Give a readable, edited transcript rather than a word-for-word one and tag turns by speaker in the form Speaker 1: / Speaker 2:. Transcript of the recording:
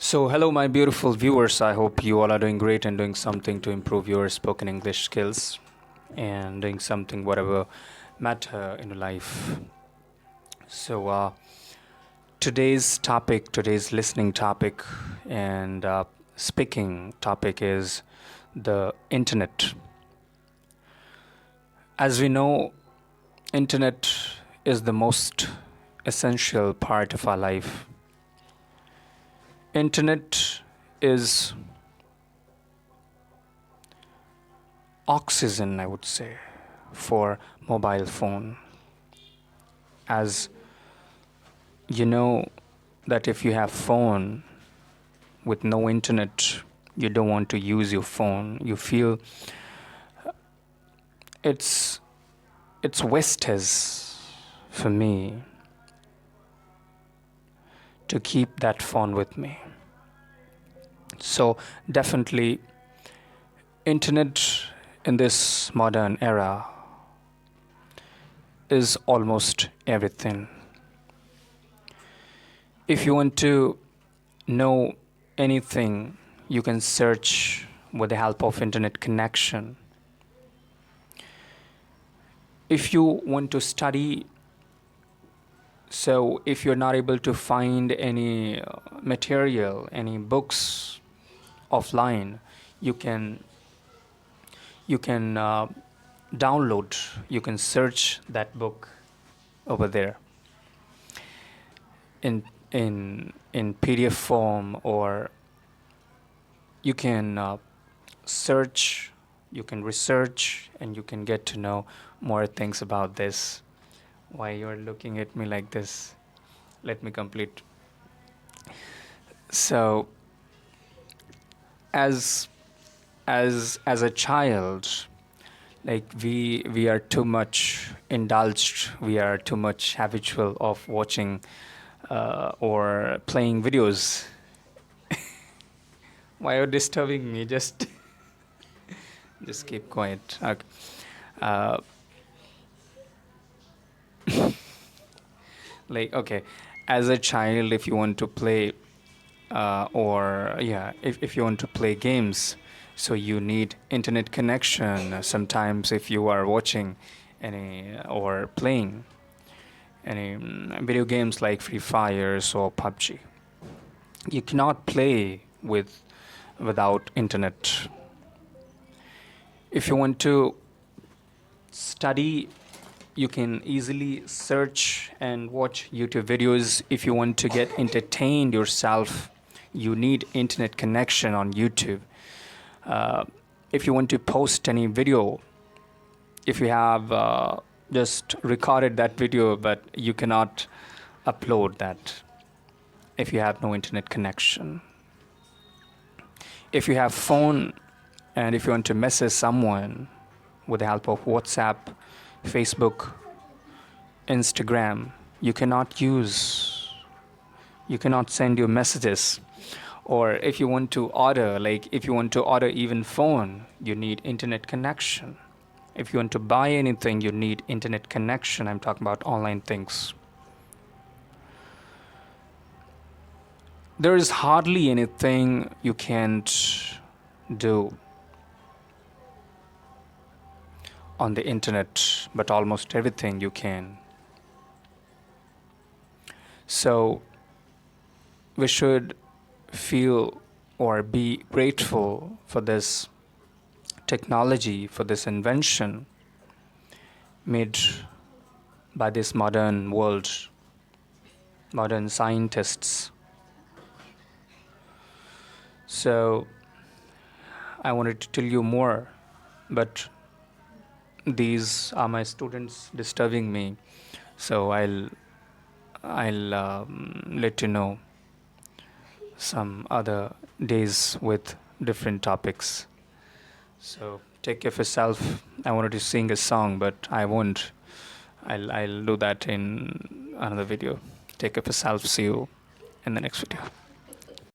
Speaker 1: So, hello, my beautiful viewers. I hope you all are doing great and doing something to improve your spoken English skills and doing something, whatever matter in your life. So, today's listening topic and speaking topic is the internet. As we know, internet is the most essential part of our life. Internet is oxygen, I would say, for mobile phone. As you know that if you have phone with no internet, you don't want to use your phone. You feel it's wastage for me to keep that phone with me. So definitely internet in this modern era is almost everything. If you want to know anything, you can search with the help of internet connection. If you want to study, so if you're not able to find any material, any books offline, you can download, you can search that book over there in PDF form, or you can search, you can research, and you can get to know more things about this. Why you're looking at me like this? Let me complete. So as a child, like we are too much indulged, we are too much habitual of watching or playing videos. Why are you disturbing me? Just keep quiet. Okay. uh, okay, as a child, if you want to play if you want to play games, so you need internet connection. Sometimes if you are watching any or playing any video games like Free Fires or PUBG, you cannot play without internet. If you want to study, you can easily search and watch YouTube videos. If you want to get entertained yourself, you need internet connection on YouTube. If you want to post any video, if you have just recorded that video but you cannot upload that if you have no internet connection. If you have phone and if you want to message someone with the help of WhatsApp, Facebook, Instagram, you cannot send your messages. Or if you want to order, even phone, you need internet connection. If you want to buy anything, you need internet connection. I'm talking about online things. There is hardly anything you can't do on the internet, but almost everything you can. So we should feel or be grateful for this technology, for this invention made by this modern world, modern scientists. So I wanted to tell you more, but these are my students disturbing me. So I'll let you know some other days with different topics. So take care of yourself. I wanted to sing a song, but I won't. I'll do that in another video. Take care of yourself. See you in the next video.